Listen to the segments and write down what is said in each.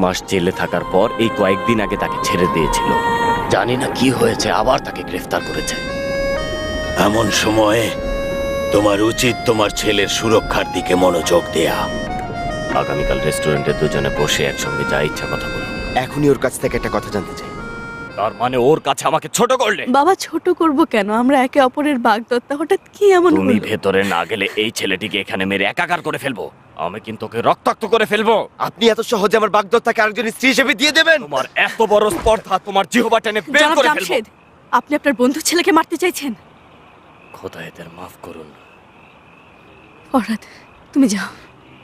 মাস জেলে থাকার পর এই কয়েকদিন আগে তাকে ছেড়ে দিয়েছিল। জানি না কি হয়েছে, আবার তাকে গ্রেফতার করেছে। এমন সময়ে তোমার উচিত তোমার ছেলের সুরক্ষার দিকে মনোযোগ দেয়া। আগামীকাল রেস্টুরেন্টে দুজনে বসে একসঙ্গে যা ইচ্ছা কথা বলো। এখনই ওর কাছ থেকে একটা কথা জানতে চাই। তার মানে ওর কাছে আমাকে ছোট করলে? বাবা, ছোট করব কেন? আমরা একে অপরের বাগদত্তা। হঠাৎ কি এমন তুমি হলো? ভেতরে না গেলে এই ছেলেটিকে এখানে মেরে একাকার করে ফেলবো। আমি কিন্তু ওকে রক্তাক্ত করে ফেলবো। আপনি এত সহজে আমার বাগদত্তাকে আরেকজন স্ত্রী হিসেবে দিয়ে দেবেন? তোমার এত বড় স্পর্ধা, তোমার জিহ্বা টেনে বের জনাব করে ফেলবো। জামশেদ, আপনি আপনার বন্ধু ছেলেকে মারতে চাইছেন? খোদা এদের মাফ করুন। ফরহাদ, তুমি যাও।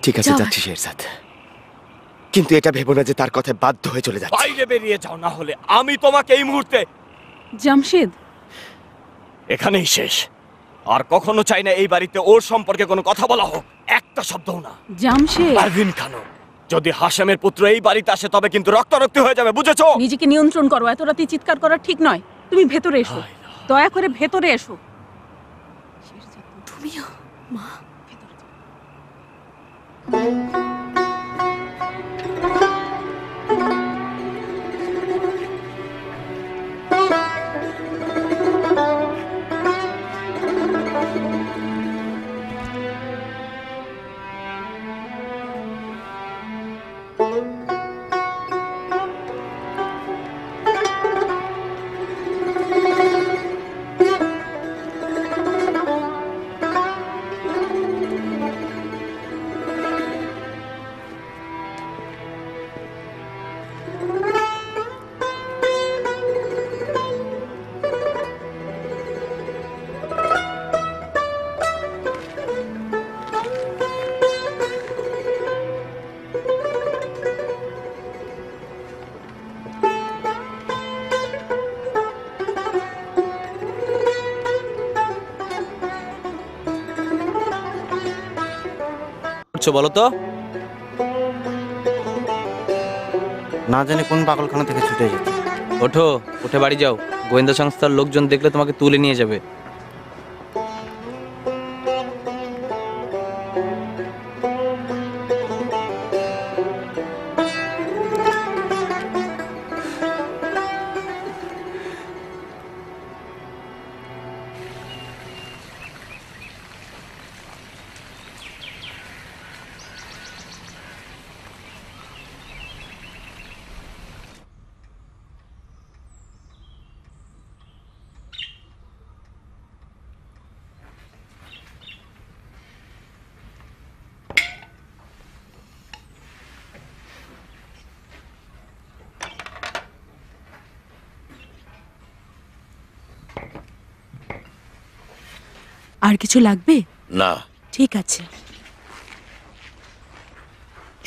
ঠিক আছে, যাও। যাচ্ছি শেরজাদ, কিন্তু এটা ভেবো না যে তার কথায় বাধ্য হয়ে চলে যাচ্ছে। বাইরে বেরিয়ে যাও, না হলে আমি তোমাকে এই মুহূর্তে। জামশেদ, এখানেই শেষ। আর কখনো চাই না এই বাড়িতে ওর সম্পর্কে কোনো কথা বলা হোক, একটা শব্দও না। জামশেদ, পারভিন খানম, যদি হাশেমের পুত্র এই বাড়িতে আসে তবে কিন্তু রক্তারক্তি হয়ে যাবে, বুঝেছো? নিজেকে নিয়ন্ত্রণ করো, এত রাতে চিৎকার করা ঠিক নয়। তুমি ভেতরে এসো, দয়া করে ভেতরে এসো। তুমিও মা? বলো তো। না জানি কোন পাগলখানা থেকে ছুটে যেত। ওঠো, উঠে বাড়ি যাও। গোয়েন্দা সংস্থার লোকজন দেখলে তোমাকে তুলে নিয়ে যাবে। আর কিছু লাগবে? না। ঠিক আছে।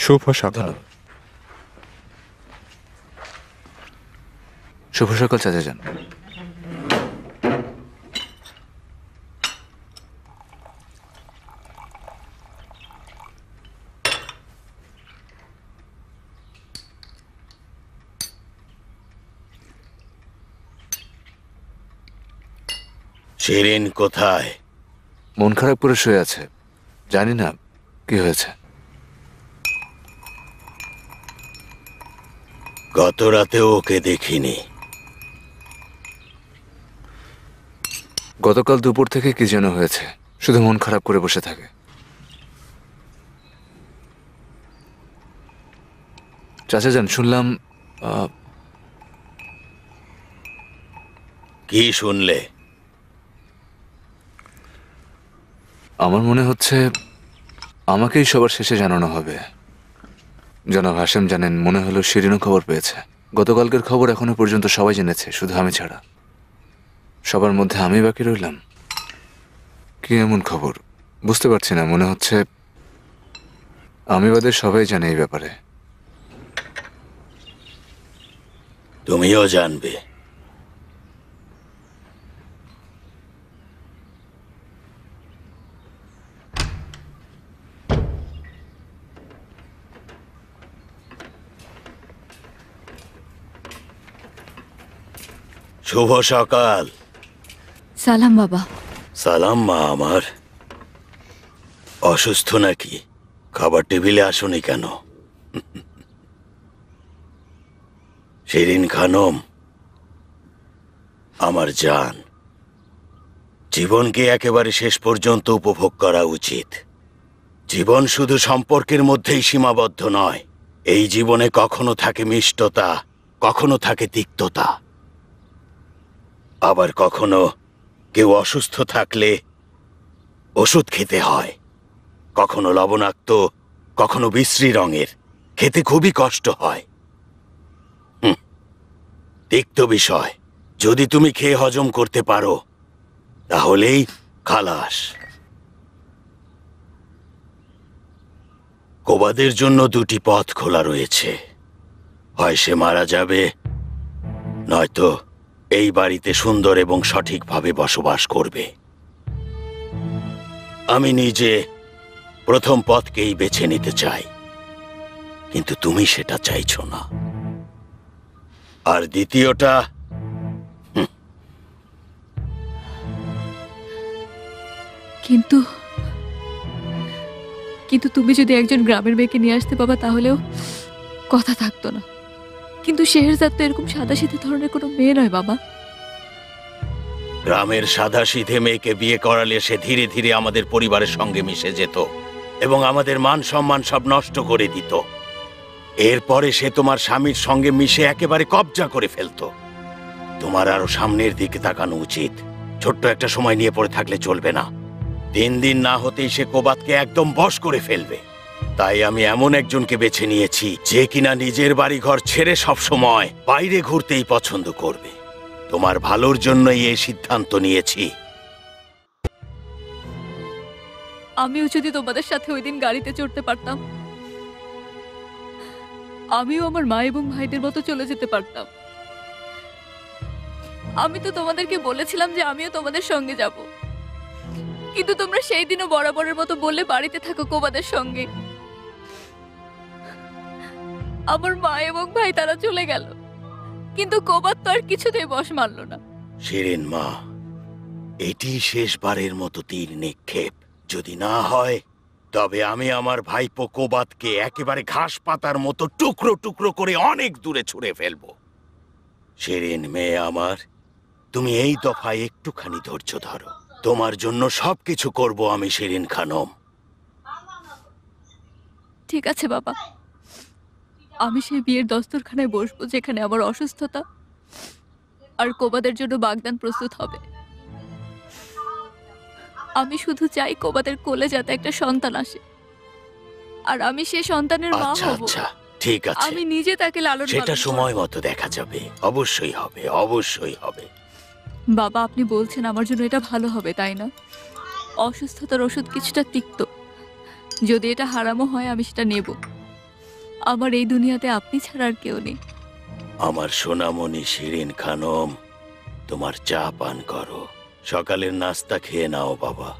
শুভ সকাল। শুভ সকাল চাচা যান। শিরিন কোথায়? মন খারাপ করে শুয়ে আছে, জানি না কি হয়েছে। গত রাতে ওকে দেখিনি। গতকাল দুপুর থেকে কি যেন হয়েছে, শুধু মন খারাপ করে বসে থাকে। চাচা যান, শুনলাম। কি শুনলে? আমার মনে হচ্ছে আমাকেই সবার শেষে জানানো হবে। জনাব হাশেম জানেন, মনে হলো শিরিনও খবর পেয়েছে। গতকালকের খবর এখনো পর্যন্ত সবাই জেনেছে, শুধু আমি ছাড়া। সবার মধ্যে আমি বাকি রইলাম। কি এমন খবর বুঝতে পারছি না। মনে হচ্ছে আমি বাদে সবাই জানে এই ব্যাপারে। তুমিও জানবে। শুভ সকাল। সালাম বাবা। সালাম মা আমার। অসুস্থ নাকি? খাবার টেবিলে আসোনি কেন? শিরিন খানম, আমার জান, জীবনকে একেবারে শেষ পর্যন্ত উপভোগ করা উচিত। জীবন শুধু সম্পর্কের মধ্যেই সীমাবদ্ধ নয়। এই জীবনে কখনো থাকে মিষ্টতা, কখনো থাকে তিক্ততা, আবার কখনো কেউ অসুস্থ থাকলে ওষুধ খেতে হয়। কখনো লবণাক্ত, কখনো বিশ্রী রঙের, খেতে খুবই কষ্ট হয়। তিক্ত বিষয় যদি তুমি খেয়ে হজম করতে পারো তাহলেই খালাস। কোবাদের জন্য দুটি পথ খোলা রয়েছে, হয় সে মারা যাবে, নয়তো এই বাড়িতে সুন্দর এবং সঠিকভাবে বসবাস করবে। আমি নিজে প্রথম পথকেই বেছে নিতে চাই, কিন্তু তুমি সেটা চাইছো না। আর দ্বিতীয়টা, কিন্তু কিন্তু তুমি যদি একজন গ্রামের মেয়েকে নিয়ে আসতে বাবা, তাহলেও কথা থাকতো না। কিন্তু শেহরজাদ তো এরকম সাদাসিধে ধরনের কোনো মেয়ে নয় বাবা। গ্রামের সাদাসিধে মেয়েকে বিয়ে করালে সে ধীরে ধীরে আমাদের পরিবারের সঙ্গে মিশে যেত এবং আমাদের মান সম্মান সব নষ্ট করে দিত। এরপরে সে তোমার স্বামীর সঙ্গে মিশে একেবারে কবজা করে ফেলতো। তোমার আরো সামনের দিকে তাকানো উচিত। ছোট্ট একটা সময় নিয়ে পড়ে থাকলে চলবে না। 3 দিন না হতেই সে কোবাতকে একদম বশ করে ফেলবে। তাই আমি এমন একজনকে বেছে নিয়েছি যে কিনা নিজের বাড়ি ঘর ছেড়ে সব সময় বাইরে ঘুরতেই পছন্দ করবে। তোমার ভালোর জন্যই এই সিদ্ধান্ত নিয়েছি। আমিও যদি তোমাদের সাথে ওই দিন গাড়িতে চড়তে পারতাম, আমিও আমার মা এবং ভাইদের মতো চলে যেতে পারতাম। আমি তো তোমাদেরকে বলেছিলাম যে আমিও তোমাদের সঙ্গে যাব, কিন্তু তোমরা সেই দিনও বরাবরের মতো বললে বাড়িতে থাকো কোবাদের সঙ্গে। আমার মা এবং ভাই তারা চলে গেল, কিন্তু কোবাদ তো আর কিছুতেই বশ মারল না। শিরিন মা, এটি শেষবারের মতো তীর নিক্ষেপ। যদি না হয় তবে আমি আমার ভাইপো কোবাতকে একেবারে ঘাস পাতার মতো টুকরো টুকরো করে অনেক দূরে ছুঁড়ে ফেলবো। শিরিন মেয়ে আমার, তুমি এই দফায় একটুখানি ধৈর্য ধরো। তোমার জন্য সবকিছু করব আমি শিরিন খানম। ঠিক আছে বাবা, আমি সেই বিয়ের দস্তরখানায় বসবো যেখানে আমার অসুস্থতা আর কোবাদের জন্য বাগদান প্রস্তুত হবে। আমি শুধু চাই কোবাদের কোলে যাতে একটা সন্তান আসে, আর আমি সেই সন্তানের মা আচ্ছা হব। আচ্ছা, ঠিক আছে, আমি নিজে তাকে লালন সেটা পালন সময় করব। মতো দেখা যাবে। অবশ্যই হবে, অবশ্যই হবে। বাবা, আপনি বলছেন আমার জন্য এটা ভালো হবে, তাই না? অসুস্থতার ওষুধ কিছুটা তিক্ত, যদি এটা হারামও হয় আমি সেটা নেব। আমার এই দুনিয়াতে আপনি ছাড়া আর কেউ নেই। আমার সোনামণি শিরিন খানম, তোমার চা পান করো। সকালের নাস্তা খেয়ে নাও বাবা।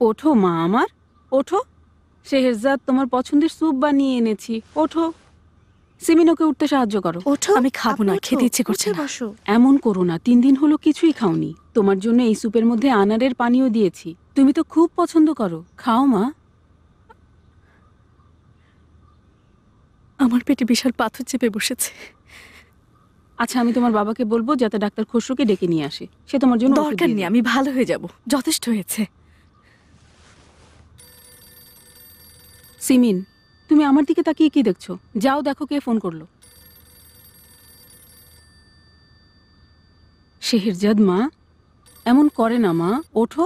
ওঠো মা আমার, ওঠো। শেহরজাদ তোমার পছন্দের স্যুপ বানিয়ে এনেছি, ওঠো। সিমিনোকে উঠতে সাহায্য করো। ওঠো, আমি খাবো না, খেতে ইচ্ছে করছে না। এমন করো না, 3 দিন হলো কিছুই খাওনি। তোমার জন্য এই স্যুপের মধ্যে আনারের পানিও দিয়েছি, তুমি তো খুব পছন্দ করো, খাও মা। আমার পেটে বিশাল পাথর চেপে বসেছে। আচ্ছা, আমি তোমার বাবাকে বলবো যাতে ডাক্তার খসরুকে ডেকে নিয়ে আসে, সে তোমার জন্য ওষুধ দরকার দিয়ে নেই, দেবে। আমি ভালো হয়ে যাব, যথেষ্ট হয়েছে। সিমিন, তুমি আমার দিকে তাকিয়ে কি দেখছো? যাও দেখো কে ফোন করলো। শেহরজাদ মা, এমন করে না মা, ওঠো।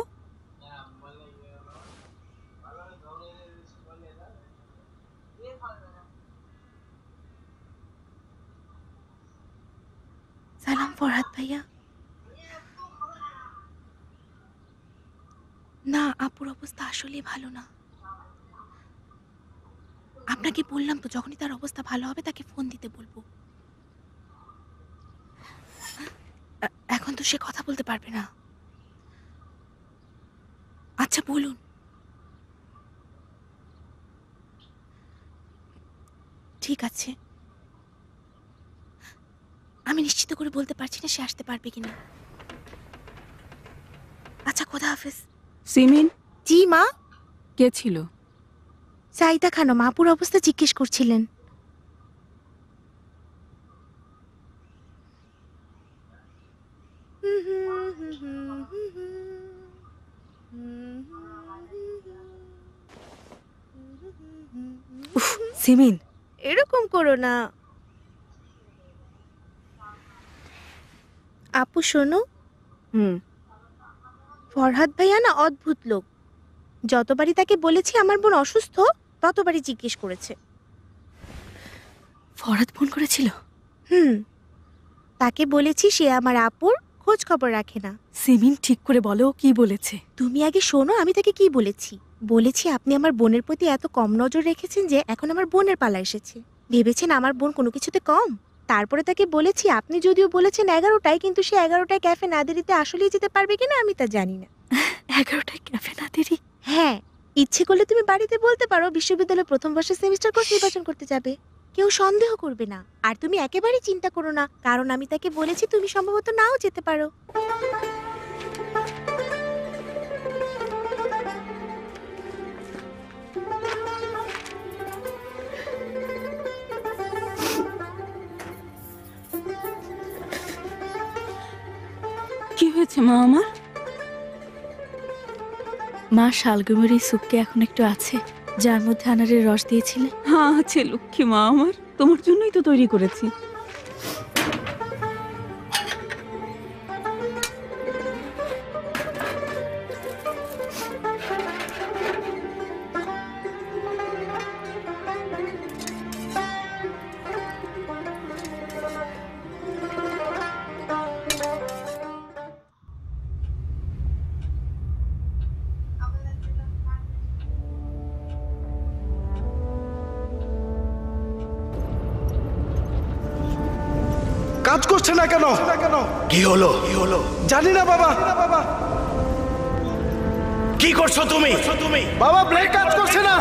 সালাম ফরহাদ ভাইয়া। না, আপুর অবস্থা আসলেই ভালো না। আপনাকে বললাম তো, যখনই তার অবস্থা ভালো হবে তাকে ফোন দিতে বলবো। কিন্তু সে কথা বলতে পারবে না। আচ্ছা বলুন। ঠিক আছে, আমি নিশ্চিত করে বলতে পারছি না সে আসতে পারবে কিনা। আচ্ছা, খোদা হাফেজ। সিমিন, জি মা। কে ছিল? সাইদা খানম আপুর অবস্থা জিজ্ঞেস করছিলেন। উফ, সিমিন এরকম করো না। আপু শোনো। ফরহাদ ভাইয়া না অদ্ভুত লোক। যতবারই তাকে বলেছি আমার বোন অসুস্থ, ততবারই জিজ্ঞেস করেছে। ফরহাদ ফোন করেছিল? তাকে বলেছি সে আমার আপুর খোঁজ খবর রাখে না। সিমিন ঠিক করে বলো কি বলেছে। তুমি আগে শোনো আমি তাকে কি বলেছি। বলেছি আপনি আমার বোনের প্রতি এত কম নজর রেখেছেন যে এখন আমার বোনের পালা এসেছে। ভেবেছেন আমার বোন কোনো কিছুতে কম? তারপরে তাকে বলেছি আপনি যদিও বলেছেন 11টায়, কিন্তু সে 11টায় ক্যাফে নাদেরিতে আসলেই যেতে পারবে কিনা আমি তা জানি না। 11টায় ক্যাফে নাদেরি? হ্যাঁ, ইচ্ছে করলে তুমি বাড়িতে বলতে পারো বিশ্ববিদ্যালয়ের প্রথম বর্ষের সেমিস্টার কোর্স নির্বাচন করতে যাবে। কেউ সন্দেহ করবে না। আর তুমি একেবারেই চিন্তা করো না, কারণ আমি তাকে বলেছি তুমি সম্ভবত নাও যেতে পারো। কি হয়েছে মা আমার? মা, শালগমের এই স্যুপকে এখন একটু আছে যার মধ্যে আনারের রস দিয়েছিলে? হ্যাঁ আছে লক্ষ্মী মা আমার, তোমার জন্যই তো তৈরি করেছি। কাজ করছে না কেন? কি হলো? জানি না বাবা। কি করছো তুমি? বাবা ব্রেক কাজ করছে না।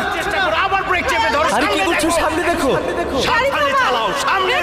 আবার ব্রেক চেপে ধরো। আরে কি করছো? সামনে দেখো। সাবধানে চালাও, সামনে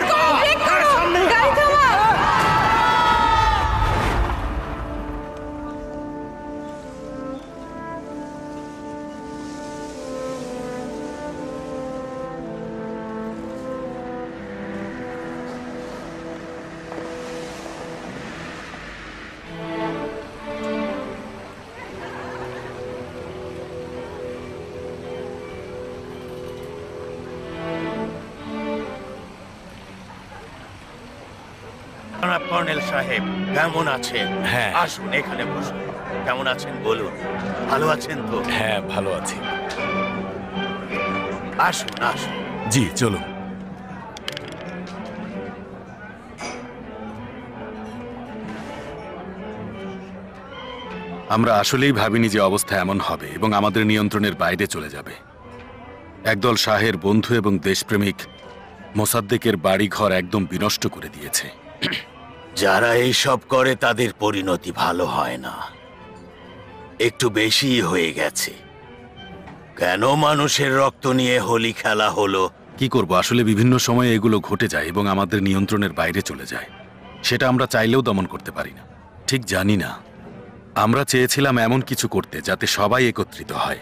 কর্নেল সাহেব কেমন আছেন? হ্যাঁ। আসুন এখানে বসুন। কেমন আছেন বলুন। ভালো আছেন তো? হ্যাঁ ভালো আছি। আসুন আসুন। জি চলুন। আমরা আসলেই ভাবিনি যে অবস্থা এমন হবে এবং আমাদের নিয়ন্ত্রণের বাইরে চলে যাবে। একদল শাহের বন্ধু এবং দেশপ্রেমিক মোসাদ্দেকের বাড়িঘর একদম বিনষ্ট করে দিয়েছে। যারা এইসব করে তাদের পরিণতি ভালো হয় না। একটু বেশি হয়ে গেছে। কেন মানুষের রক্ত নিয়ে হোলি খেলা হলো? কি করব, আসলে বিভিন্ন সময়ে এগুলো ঘটে যায় এবং আমাদের নিয়ন্ত্রণের বাইরে চলে যায়। সেটা আমরা চাইলেও দমন করতে পারি না। ঠিক জানি না। আমরা চেয়েছিলাম এমন কিছু করতে যাতে সবাই একত্রিত হয়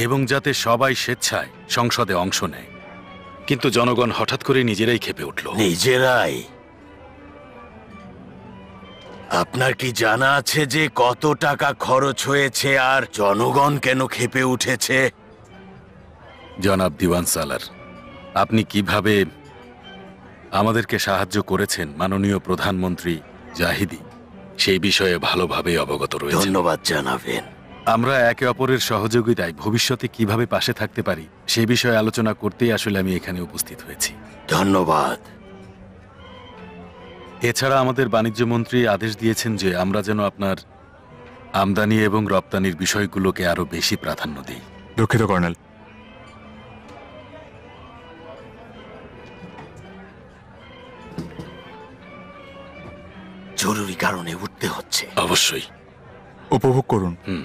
এবং যাতে সবাই স্বেচ্ছায় সংসদে অংশ নেয়, কিন্তু জনগণ হঠাৎ করে নিজেরাই ক্ষেপে উঠল। নিজেরাই? আপনার কি জানা আছে যে কত টাকা খরচ হয়েছে আর জনগণ কেন ক্ষেপে উঠেছে? জনাব দিওয়ান সালার, আপনি কিভাবে আমাদেরকে সাহায্য করেছেন মাননীয় প্রধানমন্ত্রী জাহিদি সেই বিষয়ে ভালোভাবে অবগত রয়েছে। ধন্যবাদ জানাবেন। আমরা একে অপরের সহযোগিতায় ভবিষ্যতে কিভাবে পাশে থাকতে পারি সেই বিষয়ে আলোচনা করতেই আসলে আমি এখানে উপস্থিত হয়েছি। ধন্যবাদ। এছাড়া আমাদের বাণিজ্য মন্ত্রী আদেশ দিয়েছেন যে আমরা যেন আপনার আমদানি এবং রপ্তানির বিষয়গুলোকে আরো বেশি প্রাধান্য দিই। দুঃখিত কর্নেল। জরুরি কারণে উঠতে হচ্ছে। অবশ্যই। উপভোগ করুন। হুম।